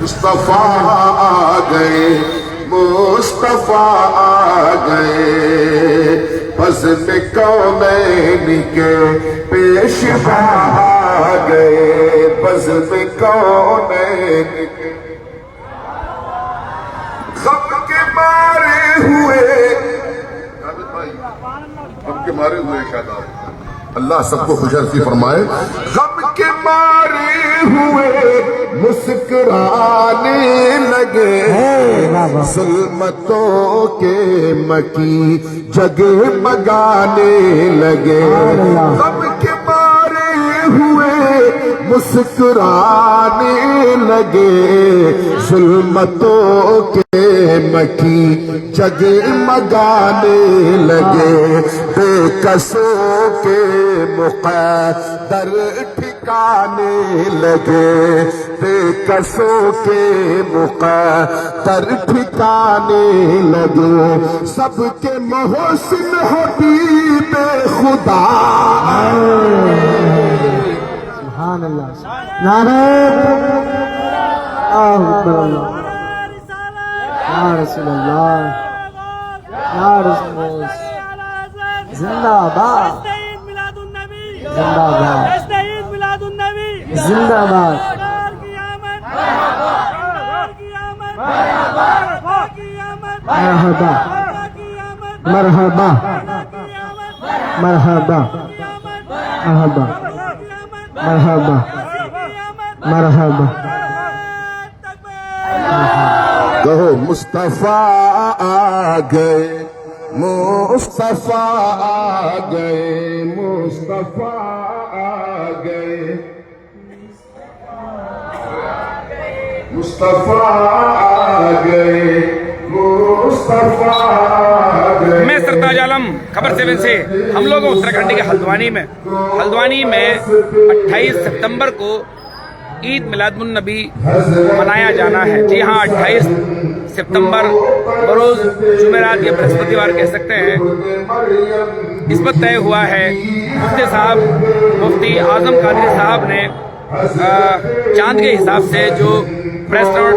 मुस्तफा आ गए, मुस्तफा आ गए, बज़्म कौनैन के पेशवा आ गए, बज़्म कौनैन के गम के मारे हुए, गम के मारे हुए शादाब, अल्लाह सबको खुशहर्सी फरमाए। गम के मारे हुए मुस्कुराने लगे, ज़ुल्मतों के मकी जगमगाने लगे। गम के मारे हुए मुस्कुराने लगे, ज़ुल्मतों के मकी जगमगाने लगे। बेकसों के मुक़द्दर ठिकाने लगे, बेकसों के मुक़द्दर ठिकाने लगे। सबके मोहसिन हबीब खुदा, सुभान अल्लाह। नारे या रसूल अल्लाह, या रसूल जिंदाबाद, जिंदाबाद, जिंदाबाद। मरहबा, मरहबा, मरहबा, मरहबा, मरहबा, मरहबा। कहो मुस्तफा आ गए, मुस्तफा आ गए, मुस्तफा आ गए, मुस्तफा आ गए, मुस्तफा आ गए। मैं सरताज आलम खबर 7 से हम लोग उत्तराखंड के हल्द्वानी में 28 सितंबर को ईद मिलादुन नबी मनाया जाना है। जी हाँ, 28 सितंबर बरोज जुमेरात या बृहस्पतिवार कह सकते हैं। इस पर तय हुआ है, मुफ्ती साहब मुफ्ती आजम कादरी साहब ने चांद के हिसाब से जो प्रेस नोट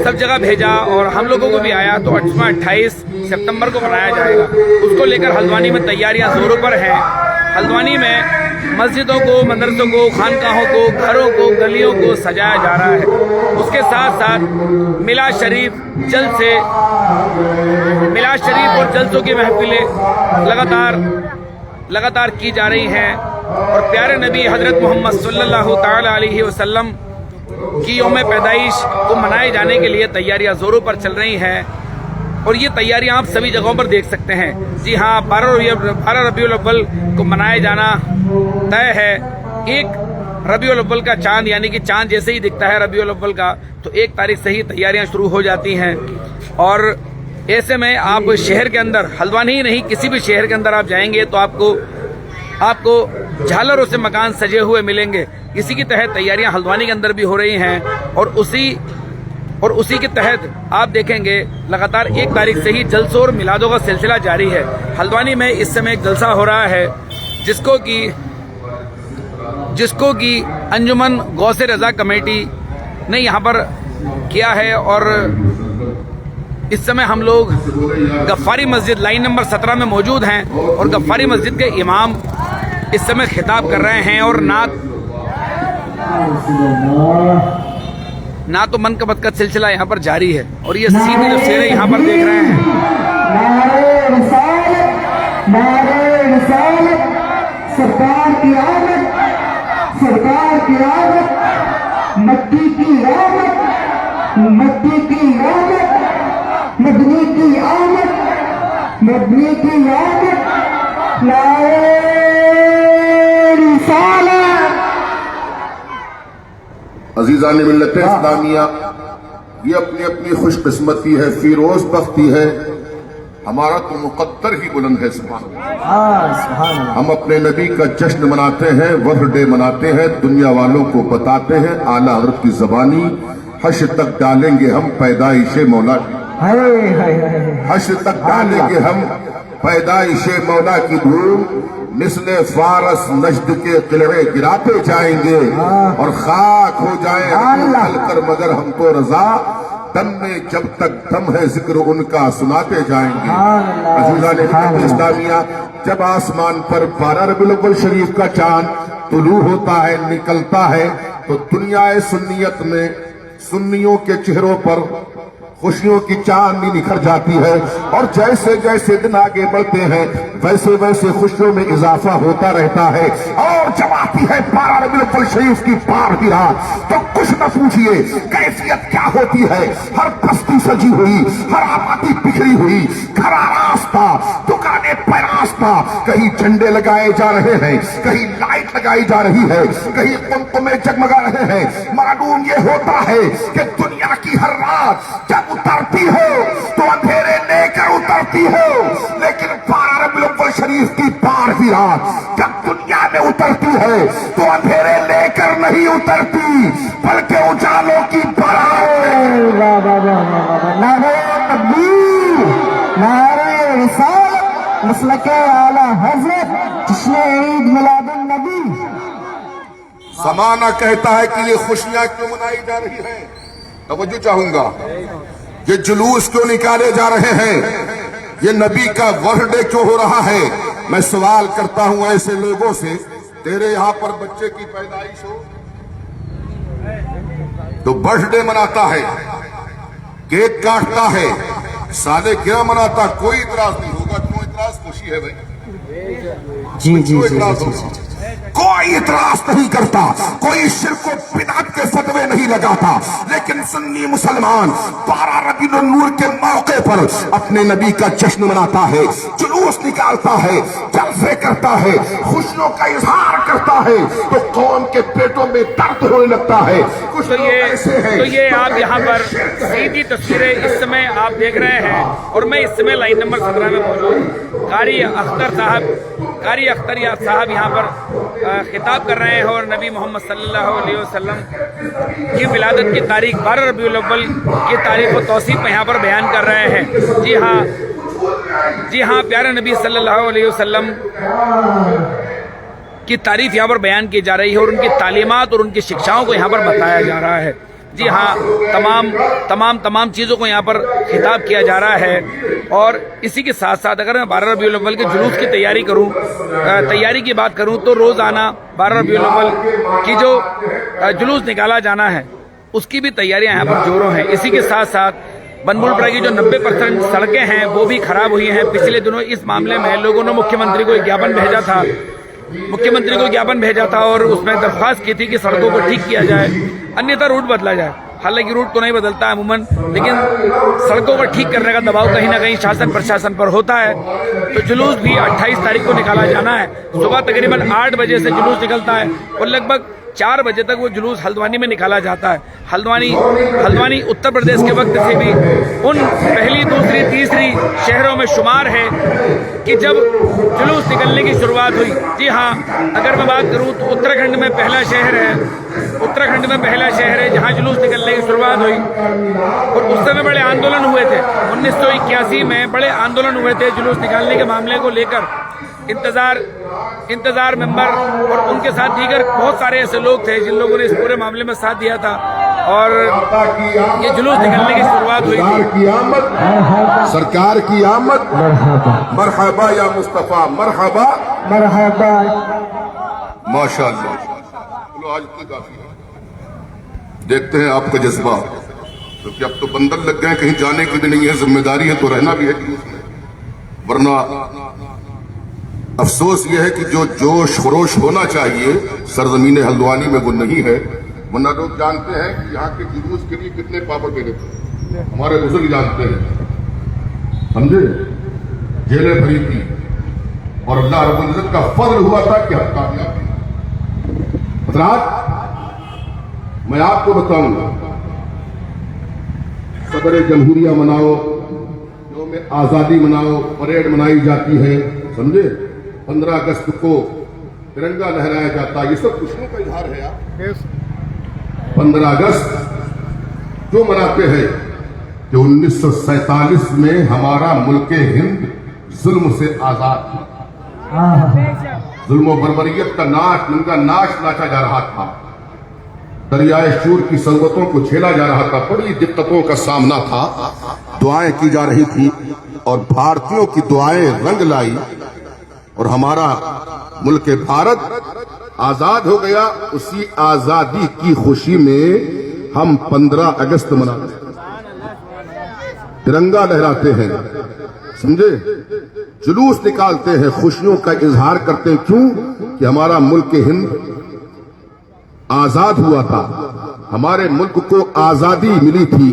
सब जगह भेजा और हम लोगों को भी आया, तो 28 सितंबर को मनाया जाएगा। उसको लेकर हल्द्वानी में तैयारियां जोरों पर हैं। हल्द्वानी में मस्जिदों को, मदरसों को, खानकाहों को, घरों को, गलियों को सजाया जा रहा है। उसके साथ साथ मिलाद शरीफ और जलसों की महफिलें लगातार की जा रही हैं और प्यारे नबी हजरत मोहम्मद सल्लल्लाहु ताला अलैहि वसल्लम की यौम पैदाइश को मनाए जाने के लिए तैयारियां जोरों पर चल रही हैं और ये तैयारियां आप सभी जगहों पर देख सकते हैं। जी हाँ, 12 रबीउल अव्वल को मनाए जाना तय है। 1 रबीउल अव्वल का चांद, यानी कि चांद जैसे ही दिखता है रबीउल अव्वल का, तो 1 तारीख से ही तैयारियां शुरू हो जाती हैं। और ऐसे में आप शहर के अंदर, हल्द्वानी ही नहीं किसी भी शहर के अंदर आप जाएंगे तो आपको झालरों से मकान सजे हुए मिलेंगे। इसी के तहत तैयारियां हल्द्वानी के अंदर भी हो रही हैं और उसी के तहत आप देखेंगे लगातार 1 तारीख से ही जलसों और मिलादों का सिलसिला जारी है। हल्द्वानी में इस समय एक जलसा हो रहा है जिसको कि अंजुमन गौसे रजा कमेटी ने यहाँ पर किया है। और इस समय हम लोग गफ्फारी मस्जिद लाइन नंबर 17 में मौजूद हैं और गफ्फारी मस्जिद के इमाम इस समय खिताब कर रहे हैं और ना तो मनकबत का सिलसिला यहाँ पर जारी है। और ये सीधी जो शेर यहाँ पर देख रहे हैं, सरकार की आमद, सरकार की आमद, मक्की की आमद, मक्की की आमद, मदनी की आमद, मदनी की आमद, नारे रिसालत। अजीज़ान मिल्लत इस्लामिया, ये अपनी अपनी खुशकिस्मती है, फिरोज बख्ती है। हमारा तो मुक़द्दर ही बुलंद है। सुभान अल्लाह। हम अपने नबी का जश्न मनाते हैं, बर्थडे मनाते हैं, दुनिया वालों को बताते हैं। आला हज़रत की ज़बानी हश्र तक डालेंगे हम पैदाइश मौला, हश्र तक डालेंगे हम پیدائش مولا کی دھوم مثل فارس نجد کے قلعے گراتے جائیں گے اور خاک ہو جائیں ڈل کر مگر ہم تو رضا دم میں جب تک دم ہے ذکر ان کا سناتے جائیں گے. عزیزان امت اسلامیہ، جب آسمان پر 12 ربیع الاول شریف کا چاند طلوع ہوتا ہے، نکلتا ہے، تو دنیا سنیت میں سنیوں کے چہروں پر خوشیوں کی چاندنی نکھر جاتی ہے، اور جیسے جیسے دن آگے بڑھتے ہیں ویسے ویسے خوشیوں میں اضافہ ہوتا رہتا ہے. اور جب آتی ہے 12 ربیع الاول شریف کی 12ویں رات تو کچھ نہ پوچھئے کیفیت کیا ہوتی ہے. ہر بستی سجی ہوئی، ہر آبادی بکھری ہوئی، گھر آراستہ، دکانیں پیراستہ، کہیں جھنڈے لگائے جا رہے ہیں، کہیں لائٹ لگائی جا رہی ہے، کہیں قمقمے جگمگا رہے ہیں. معلوم یہ ہوتا ہے کہ دنیا کی ہر رات جب اترتی ہو تو اندھیرے لے کر اترتی ہو، لیکن 12 ربیع الاول شریف کی 12ویں رات جب دنیا میں اترتی ہے تو اندھیرے لے کر نہیں اترتی بلکہ اجالوں کی نعرہ تکبیر، نعرہ رسالت، مسلک اعلی حضرت، جشن عید میلاد النبی. زمانہ کہتا ہے کہ یہ خوشیاں کیوں منائی جا رہی ہیں. توجہ چاہوں گا، یہ جلوس کیوں نکالے جا رہے ہیں، یہ نبی کا برتھ ڈے کیوں ہو رہا ہے. میں سوال کرتا ہوں ایسے لوگوں سے، تیرے یہاں پر بچے کی پیدائش ہو تو برتھ ڈے مناتا ہے، کیک کاٹتا ہے، سالگرہ مناتا، کوئی اعتراض نہیں ہوگا. کیوں اعتراض؟ خوشی ہے بھائی. جی کوئی اعتراض نہیں کرتا، کوئی شرک و بدعت کے فتوے نہیں لگاتا. لیکن سنی مسلمان 12 ربیع النور کے موقع پر اپنے نبی کا جشن مناتا ہے، جلوس نکالتا ہے، جلسے کرتا ہے، خوشیوں کا اظہار کرتا ہے، تو قوم کے پیٹوں میں درد ہونے لگتا ہے. کچھ لوگ ایسے ہیں تو یہ آپ یہاں پر سیدھی تصویریں اس سمے آپ دیکھ رہے ہیں، اور میں اس سمے لائن نمبر 17 میں موجود قاری اختر صاحب یہاں پر خطاب کر رہے ہیں، اور نبی محمد صلی اللہ علیہ وسلم کی ولادت کی تاریخ 12 ربیع الاول کی تاریخ و توصیف میں یہاں پر بیان کر رہے ہیں. جی ہاں پیارے نبی صلی اللہ علیہ وسلم کی تعریف یہاں پر بیان کی جا رہی ہے، اور ان کی تعلیمات اور ان کی شکشاؤں کو یہاں پر بتایا جا رہا ہے. جی ہاں تمام چیزوں کو یہاں پر خطاب کیا جا رہا ہے. اور اسی کے ساتھ ساتھ اگر میں 12 ربیع الاول کے جلوس کی تیاری کی بات کروں تو روزانہ 12 ربیع الاول کی جو جلوس نکالا جانا ہے اس کی بھی تیاریاں یہاں پر زوروں ہیں. اسی کے ساتھ ساتھ بنبھولپورہ کی جو 90% سڑکیں ہیں وہ بھی خراب ہوئی ہیں. پچھلے دنوں اس معاملے میں لوگوں نے مکھیہ منتری کو گیاپن بھیجا تھا اور اس میں درخواست کی تھی کہ سڑکوں کو ٹھیک کیا جائے، انیتا روٹ بدلا جائے. حالانکہ روٹ تو نہیں بدلتا ہے عموماً، لیکن سڑکوں کو ٹھیک کرنے کا دباؤ کہیں نہ کہیں شاسن پرشاسن پر ہوتا ہے. تو جلوس بھی 28 تاریخ کو نکالا جانا ہے. صبح تقریباً 8 بجے سے جلوس نکلتا ہے اور لگ بھگ 4 بجے تک وہ جلوس ہلدوانی میں نکالا جاتا ہے. ہلدوانی اتر پردیش کے وقت سے بھی ان پہلی، دوسری، تیسری شہروں میں شمار ہے کہ جب جلوس نکلنے کی شروعات ہوئی. جی ہاں، اگر میں بات کروں تو اتراکھنڈ میں پہلا شہر ہے جہاں جلوس نکلنے کی شروعات ہوئی. اور اس سمے بڑے آندولن ہوئے تھے، 1981 میں بڑے آندولن ہوئے تھے جلوس نکالنے کے معاملے کو لے کر. انتظار ممبر اور ان کے ساتھ دیگر بہت سارے ایسے لوگ تھے جن لوگوں نے اس پورے معاملے میں ساتھ دیا تھا اور یہ جلوس نکلنے کی شروعات ہوئی تھی. سرکار کی آمد، مرحبا یا مصطفیٰ، مرحبا ماشاء اللہ. چلو آج اتنی کافی ہے، دیکھتے ہیں آپ کا جذبہ، کیونکہ اب تو بندر لگ گئے، کہیں جانے کی بھی نہیں ہے، ذمہ داری ہے تو رہنا بھی ہے جلوس میں. ورنہ افسوس یہ ہے کہ جو جوش خروش ہونا چاہیے سرزمین ہلدوانی میں وہ نہیں ہے. ورنہ لوگ جانتے ہیں کہ یہاں کے جلوس کے لیے کتنے پاپڑ دینے تھے، ہمارے بزرگ جانتے ہیں، سمجھے، جیلیں بھری تھی اور اللہ رب العزت کا فضل ہوا تھا کہ ہم کامیاب تھے. حضرات میں آپ کو بتاؤں گا، صدر جمہوریہ مناؤ، یوم آزادی مناؤ، پریڈ منائی جاتی ہے، سمجھے، 15 اگست کو ترنگا لہرایا جاتا ہے، یہ سب خوشیوں کا اظہار ہے. آپ 15 اگست جو مناتے ہیں کہ 1947 میں ہمارا ملک ہند जुल्म से आजाद थी। जुल्म और बर्बरियत का नंगा नाच नाचा जा रहा था। दरियाए शूर की सरवतों को झेला जा रहा था। बड़ी दिक्कतों का सामना था। दुआएं की जा रही थी और भारतीयों की दुआएं रंग लाई और हमारा मुल्क भारत आजाद हो गया। उसी आजादी की खुशी में हम 15 अगस्त मनाते हैं, तिरंगा लहराते हैं, समझे, जुलूस निकालते हैं, खुशियों का इजहार करते हैं। क्यों? कि हमारा मुल्क हिंद आजाद हुआ था, हमारे मुल्क को आजादी मिली थी।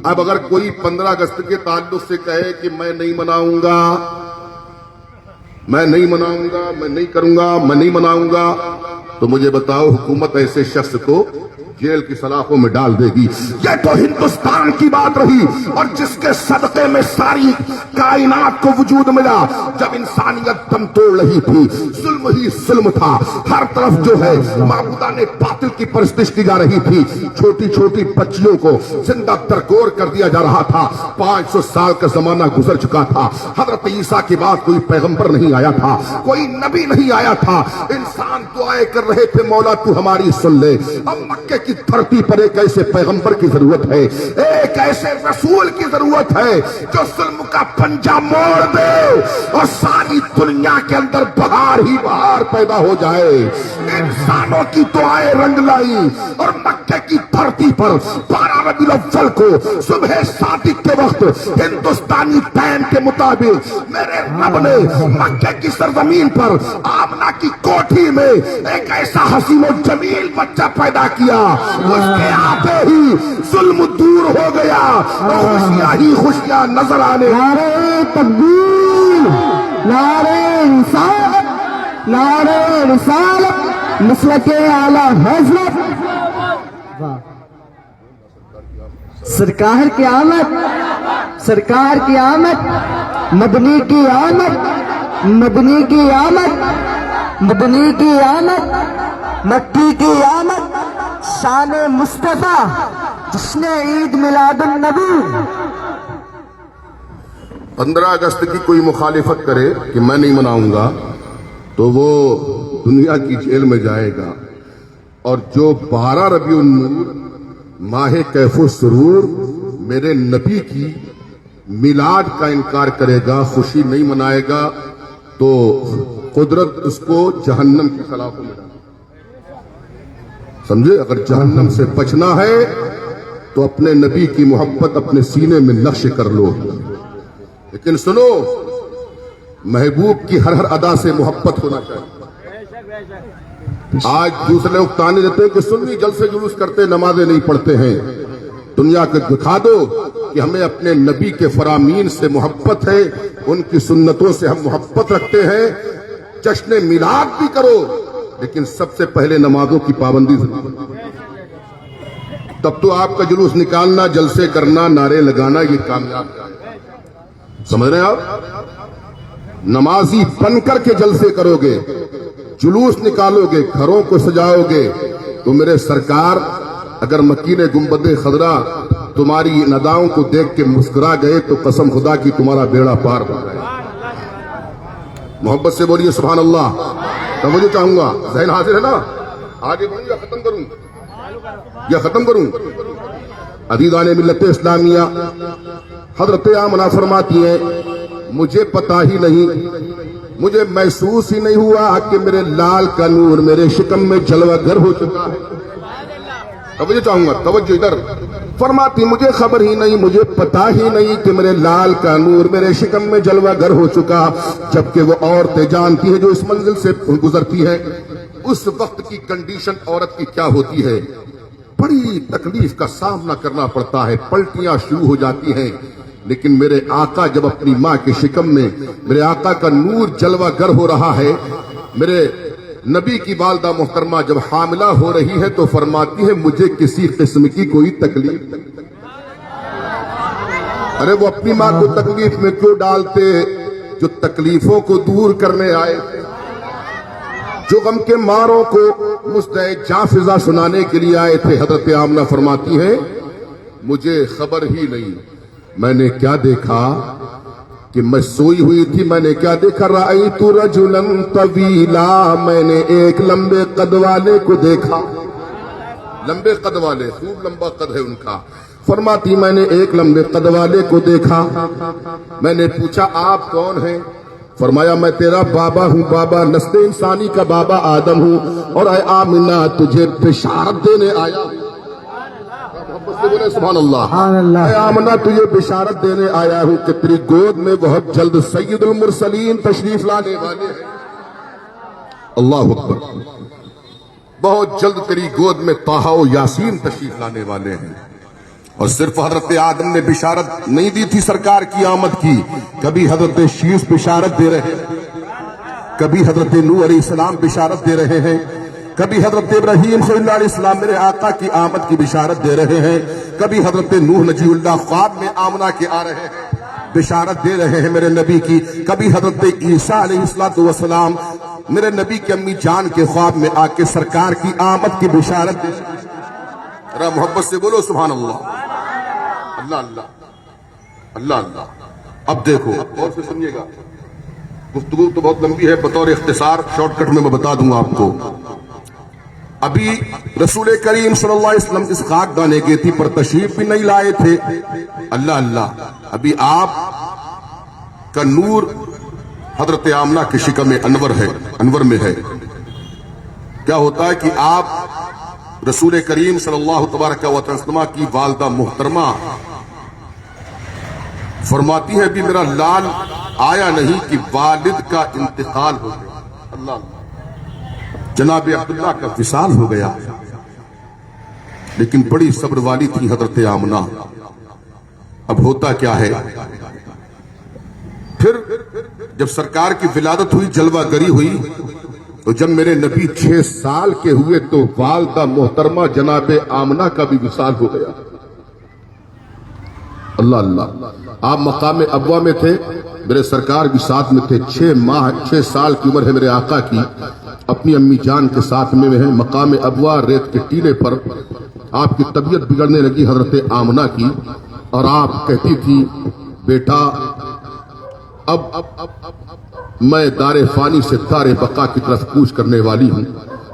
अब अगर कोई 15 अगस्त के ताल्लुक से कहे कि मैं नहीं मनाऊंगा, मैं नहीं मनाऊंगा, मैं नहीं करूंगा, मैं नहीं मनाऊंगा, तो मुझे बताओ हुकूमत ऐसे शख्स को जेल की सलाखों में डाल देगी। ये तो हिंदुस्तान की बात रही और जिसके सदक़े में सारी कायनात को वजूद मिला। जब इंसानियत दम तोड़ रही थी, जुल्म ही जुल्म था। हर तरफ जो है माबूदा ने बातिल की परस्तिश की जा रही थी। छोटी छोटी बच्चियों को जिंदा दरगोर कर दिया जा रहा था। 500 साल का जमाना गुजर चुका था। हजरत ईसा के बाद कोई पैगंबर नहीं आया था, कोई नबी नहीं आया था। इंसान दुआएं कर रहे थे, मौला तू हमारी सुन ले। अब मक्के की धरती पर एक ऐसे पैगंबर की जरूरत है, एक ऐसे रसूल की जरूरत है जो जुल्म का पंजा मोड़ दे और सारी दुनिया के अंदर बहार ही बहार पैदा हो जाए। इंसानों की दुआएं रंग लाई और मक्के की धरती पर 12 रबीउल अव्वल को सुबह सादिक के वक्त हिंदुस्तानी टाइम के मुताबिक मेरे रब ने मक्के की सरजमीन पर आमना की कोठी में एक ऐसा हसीन और जमील बच्चा पैदा किया। उसके आते ही जुल्म दूर हो गया और खुशियां ही खुशियां नजर आने। नारे तकबीर, नारे रिसालत, नारे रिसालत, मसलके आला हज़रत। वाह, सरकार की आमद, सरकार की आमद, मदनी की आमद, मदनी की आमद, मदनी की आमद, मक्की की आमद, शान मुस्तफा, जिसने ईद मिलादुन नबी। 15 अगस्त की कोई मुखालिफत करे कि मैं नहीं मनाऊंगा तो वो दुनिया की जेल में जाएगा। और जो 12 रबीउन नूर माहे कैफो सुरूर मेरे नबी की मिलाद का इनकार करेगा, खुशी नहीं मनाएगा, तो कुदरत उसको जहन्नम की सलाखों में डालेगी। समझे, अगर जहन्नम से बचना है तो अपने नबी की मोहब्बत अपने सीने में नक्श कर लो। लेकिन सुनो, महबूब की हर हर अदा से मोहब्बत होना चाहिए। आज दूसरे लोग ताने देते हैं कि सुन्नी जलसे जुलूस करते, नमाजें नहीं पढ़ते हैं। दुनिया को दिखा दो कि हमें अपने नबी के फरामीन से मोहब्बत है, उनकी सुन्नतों से हम मोहब्बत रखते हैं। जश्न मिलाद भी करो, लेकिन सबसे पहले नमाजों की पाबंदी से, तब तो आपका जुलूस निकालना, जलसे करना, नारे लगाना ये कामयाब है। समझ रहे हैं आप? नमाजी बनकर के जलसे करोगे, जुलूस निकालोगे, घरों को सजाओगे, तो मेरे सरकार अगर मकीन गुंबद खदरा तुम्हारी नदाओं को देख के मुस्कुरा गए तो कसम खुदा की तुम्हारा बेड़ा पार हो जाए। मोहब्बत से बोलिए सुभान अल्लाह। तो मुझे चाहूंगा, जहन हाजिर है ना? आगे बढ़ूं या खत्म करूं? या खत्म करूं? अजीज़ान मिल्लत इस्लामिया, हजरत आमना फरमाती है, मुझे पता ही नहीं, मुझे महसूस ही नहीं हुआ कि मेरे लाल का नूर मेरे शिकम में जलवागर हो चुका है। तवज्जो चाहूंगा, तवज्जो इधर। फरमाती मुझे खबर ही नहीं, मुझे पता ही नहीं कि मेरे लाल का नूर मेरे शिकम में जलवागर हो चुका। जबकि वो औरतें जानती हैं जो इस मंजिल से गुजरती हैं, उस वक्त की कंडीशन औरत की क्या होती है। बड़ी तकलीफ का सामना करना पड़ता है, पलटियां शुरू हो जाती हैं। लेकिन मेरे आका जब अपनी माँ के शिकम में मेरे आका का नूर जलवागर हो रहा है, मेरे नबी की वालदा मोहतरमा जब हामिला हो रही है तो फरमाती है मुझे किसी किस्म की कोई तकलीफ नहीं। अरे वो अपनी माँ को तकलीफ में क्यों डालते जो तकलीफों को दूर करने आए, जो गम के मारों को मुस्तए जाफिजा सुनाने के लिए आए थे। हजरत आमना फरमाती है मुझे खबर ही नहीं, मैंने क्या देखा کہ میں سوئی ہوئی تھی، میں نے کیا دیکھا؟ رأیت رجلا طویلا، میں نے ایک لمبے قد والے کو دیکھا. لمبے قد والے، خوب لمبا قد ہے ان کا. فرماتی میں نے ایک لمبے قد والے کو دیکھا. میں نے پوچھا آپ کون ہیں؟ فرمایا میں تیرا بابا ہوں، بابا نسل انسانی کا بابا آدم ہوں، اور اے آمنہ تجھے بشارت دینے آیا ہوں. محبت سے بولے سبحان اللہ. سبحان اللہ. اے آمنہ تجھے بشارت دینے آیا ہوں کہ تیری گود میں بہت جلد سید المرسلین تشریف لانے والے ہیں. اللہ اکبر. بہت جلد تیری گود میں طٰہٰ و یاسین تشریف لانے والے ہیں. اور صرف حضرت آدم نے بشارت نہیں دی تھی سرکار کی آمد کی، کبھی حضرت شیس بشارت دے رہے ہیں، کبھی حضرت نوح علیہ السلام بشارت دے رہے ہیں، کبھی حضرت ابراہیم صلی اللہ علیہ السلام میرے آقا کی آمد کی بشارت دے رہے ہیں، کبھی حضرت نوح نجی اللہ خواب میں آمنہ کے آ رہے ہیں بشارت دے رہے ہیں میرے نبی کی، کبھی حضرت عیسیٰ علیہ السلام میرے نبی کی امی جان کے خواب میں آ کے سرکار کی آمد کی بشارت دے. ذرا محبت سے بولو سبحان اللہ. اللہ اللہ اللہ اللہ. اب دیکھو اور سے سنیے گا، گفتگو تو بہت لمبی ہے، بطور اختصار شارٹ کٹ میں بتا دوں گا آپ کو. ابھی رسول کریم صلی اللہ علیہ وسلم اس خاک دانے کی تھی پر تشریف بھی نہیں لائے تھے. اللہ اللہ. ابھی آپ کا نور حضرت آمنہ کی شکم انور میں ہے. کیا ہوتا ہے کہ آپ رسول کریم صلی اللہ تبارک و تعالی کی والدہ محترمہ فرماتی ہے ابھی میرا لال آیا نہیں کہ والد کا انتقال ہو گیا. اللہ. جناب عبداللہ کا وصال ہو گیا، لیکن بڑی صبر والی تھی حضرت آمنہ. اب ہوتا کیا ہے، پھر جب سرکار کی ولادت ہوئی، جلوہ گری ہوئی، تو جب میرے نبی 6 سال کے ہوئے تو والدہ محترمہ جناب آمنہ کا بھی وصال ہو گیا. اللہ اللہ. آپ مقام ابوا میں تھے، میرے سرکار بھی ساتھ میں تھے. 6 سال کی عمر ہے میرے آقا کی، اپنی امی جان کے ساتھ میں ہیں. مقام ابوا ریت کے ٹیلے پر آپ کی طبیعت بگڑنے لگی حضرت آمنہ کی، اور آپ کہتی تھی بیٹا اب میں دار فانی سے دار بقا کی طرف کوچ کرنے والی ہوں.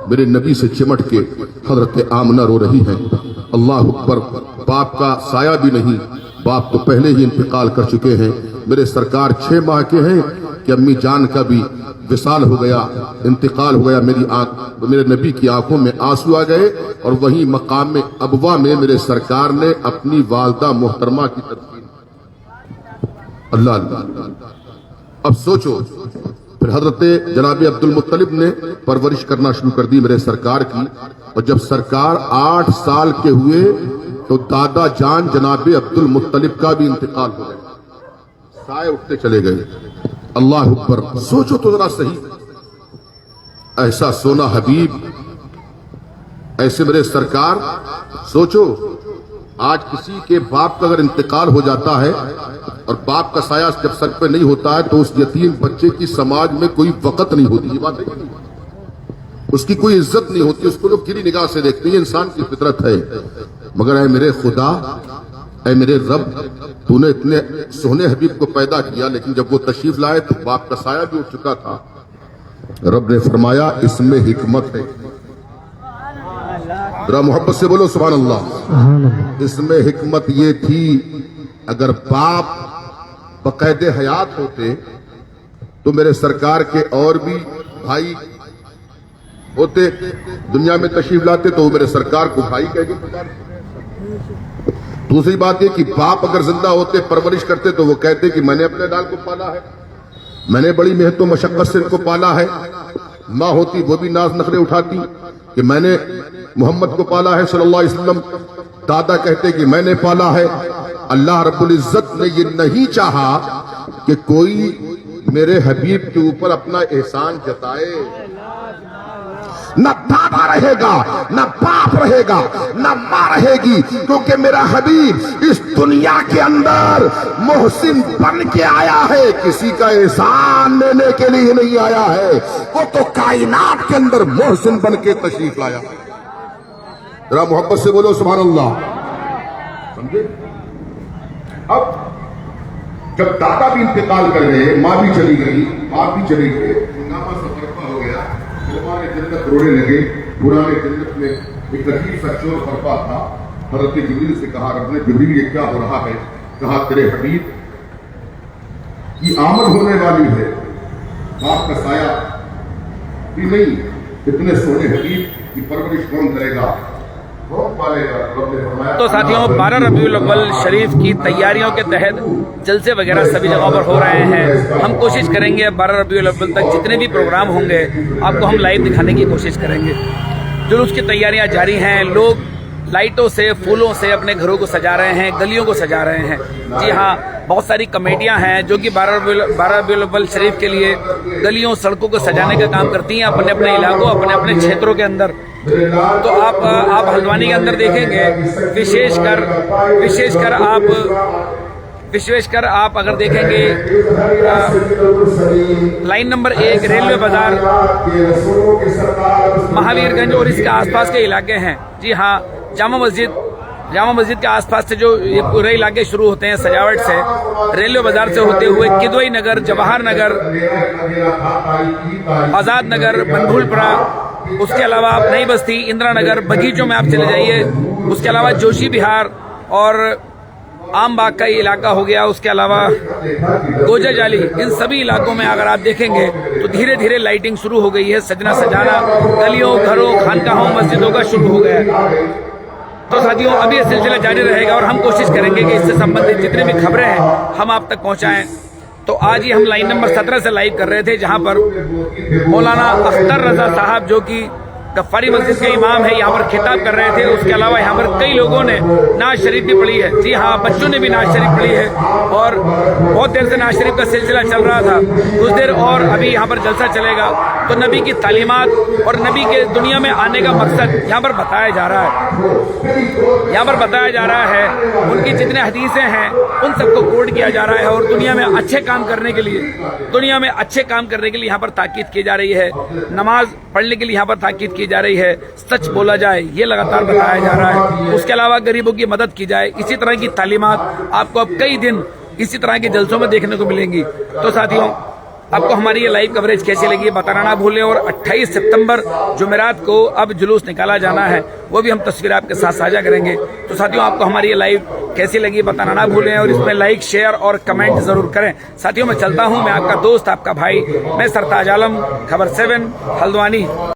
میرے نبی سے چمٹ کے حضرت آمنہ رو رہی ہیں. اللہ اکبر. باپ کا سایہ بھی نہیں، باپ تو پہلے ہی انتقال کر چکے ہیں. میرے سرکار 6 ماہ کے ہیں کہ امی جان کا بھی وصال ہو گیا، انتقال ہو گیا. میرے نبی کی آنکھوں میں آنسو آ گئے، اور وہیں مقام ابوا میں میرے سرکار نے اپنی والدہ محترمہ کی تدفین. اللہ اللہ. اب سوچو، پھر حضرت جناب عبد المطلب نے پرورش کرنا شروع کر دی میرے سرکار کی، اور جب سرکار 8 سال کے ہوئے تو دادا جان جناب عبد المطلب کا بھی انتقال ہو گیا. سائے اٹھتے چلے گئے. اللہ اکبر. سوچو تو ذرا صحیح، ایسا سونا حبیب، ایسے میرے سرکار. سوچو آج کسی کے باپ کا اگر انتقال ہو جاتا ہے اور باپ کا سایہ جب سر پہ نہیں ہوتا ہے تو اس یتیم بچے کی سماج میں کوئی وقت نہیں ہوتی. یہ بات ہے، اس کی کوئی عزت نہیں ہوتی، اس کو لوگ گری نگاہ سے دیکھتے ہیں. انسان کی فطرت ہے. مگر اے میرے خدا، اے میرے رب، تو نے اتنے سونے حبیب کو پیدا کیا، لیکن جب وہ تشریف لائے تو باپ کا سایہ بھی اٹھ چکا تھا. رب نے فرمایا اس میں حکمت ہے. ذرا محبت سے بولو سبحان اللہ. اس میں حکمت یہ تھی، اگر باپ بقید حیات ہوتے تو میرے سرکار کے اور بھی بھائی ہوتے دنیا میں تشریف لاتے تو وہ میرے سرکار کو بھائی کہہ کے پکارتے. دوسری بات یہ کہ باپ اگر زندہ ہوتے، پرورش کرتے تو وہ کہتے کہ میں نے اپنے لال کو پالا ہے، میں نے بڑی محنت و مشقت سے ان کو پالا ہے. ماں ہوتی وہ بھی ناز نخرے اٹھاتی کہ میں نے محمد کو پالا ہے صلی اللہ علیہ وسلم. دادا کہتے کہ میں نے پالا ہے. اللہ رب العزت نے یہ نہیں چاہا کہ کوئی میرے حبیب کے اوپر اپنا احسان جتائے. نہ دادا رہے گا، نہ باپ رہے گا، نہ ماں رہے گی، کیونکہ میرا حبیب اس دنیا کے اندر محسن بن کے آیا ہے، کسی کا احسان لینے کے لیے نہیں آیا ہے. وہ تو کائنات کے اندر محسن بن کے تشریف لایا. ذرا محبت سے بولو سبحان اللہ. سمجھے؟ اب जब दादा भी इंतकाल कर गए, माँ भी चली गई, बाप भी चले गए, हंगामा सा बर्पा हो गया, पुराने जन्नत रोने लगे। पुराने जन्नत में एक अजीब सा शोर बर्पा था। हज़रत जिब्रील से कहा, रब ने जिब्रील ये क्या हो रहा है? कहा तेरे हबीब की आमद होने वाली है, बाप का साया भी नहीं, इतने सोने हबीब की परवरिश कौन करेगा, कौन पालेगा? रब ने फरमाया, तो साथियों 12 रबीउल अव्वल शरीफ की तैयारियों के तहत जलसे वगैरह सभी जगहों पर हो रहे हैं। हम कोशिश करेंगे 12 रबीउल अव्वल तक जितने भी प्रोग्राम होंगे आपको हम लाइव दिखाने की कोशिश करेंगे। जुलूस की तैयारियां जारी हैं, लोग लाइटों से, फूलों से अपने घरों को सजा रहे हैं, गलियों को सजा रहे हैं। जी हाँ, बहुत सारी कमेटियां हैं जो कि 12 रबीउल अव्वल शरीफ के लिए गलियों, सड़कों को सजाने का काम करती हैं अपने अपने इलाकों, अपने अपने क्षेत्रों के अंदर। तो आप हल्द्वानी के अंदर देखेंगे, विशेषकर आप अगर देखेंगे लाइन नंबर 1 रेलवे बाजार, महावीरगंज और इसके आसपास के इलाके हैं। जी हाँ, जामा मस्जिद के आसपास से जो ये पूरे इलाके शुरू होते हैं सजावट से, रेलवे बाजार से होते हुए किदवई नगर, जवाहर नगर, आजाद नगर, बंधुलपुरा, उसके अलावा आप नई बस्ती, इंदिरा नगर, बगीचों में आप चले जाइए, उसके अलावा जोशी विहार और आम बाग का ये इलाका हो गया, उसके अलावा गोजा जाली, इन सभी इलाकों में अगर आप देखेंगे तो धीरे धीरे लाइटिंग शुरू हो गई है, सजना सजाना गलियों, घरों, खानकाहों, मस्जिदों का शुरू हो गया है। तो साथियों अभी ये सिलसिला जारी रहेगा और हम कोशिश करेंगे कि इससे संबंधित जितनी भी खबरें हैं हम आप तक पहुंचाएं। तो आज ही हम लाइन नंबर 17 से लाइव कर रहे थे, जहां पर मौलाना अख्तर रजा साहब जो कि गफ्फारी मस्जिद के इमाम है, यहाँ पर खिताब कर रहे थे। उसके अलावा यहाँ पर कई लोगों ने नाज शरीफ भी पढ़ी है। जी हाँ, बच्चों ने भी नाज शरीफ पढ़ी है और बहुत देर से नाज शरीफ का सिलसिला चल रहा था। कुछ देर और अभी यहाँ पर जलसा चलेगा। तो नबी की तालीमात और नबी के दुनिया में आने का मकसद यहाँ पर बताया जा रहा है। यहाँ पर बताया जा रहा है उनकी जितने हदीसें हैं उन सबको कोट किया जा रहा है और दुनिया में अच्छे काम करने के लिए यहाँ पर ताकीद की जा रही है। नमाज पढ़ने के लिए यहाँ पर ताकीद की जा रही है। सच बोला जाए ये लगातार बताया जा रहा है। उसके अलावा गरीबों की मदद की जाए, इसी तरह की तालीमात आपको अब कई दिन इसी तरह के जलसों में देखने को मिलेंगी। तो साथियों आपको हमारी ये लाइव कवरेज कैसी लगी बताना ना भूलें। और 28 सितंबर जुमेरात को अब जुलूस निकाला जाना है, वो भी हम तस्वीर आपके साथ साझा करेंगे। तो साथियों आपको हमारी ये लाइव कैसी लगी बताना ना भूलें और इसमें लाइक, शेयर और कमेंट जरूर करें। साथियों मैं चलता हूं, मैं आपका दोस्त, आपका भाई, मैं सरताज आलम, खबर 7 हल्द्वानी।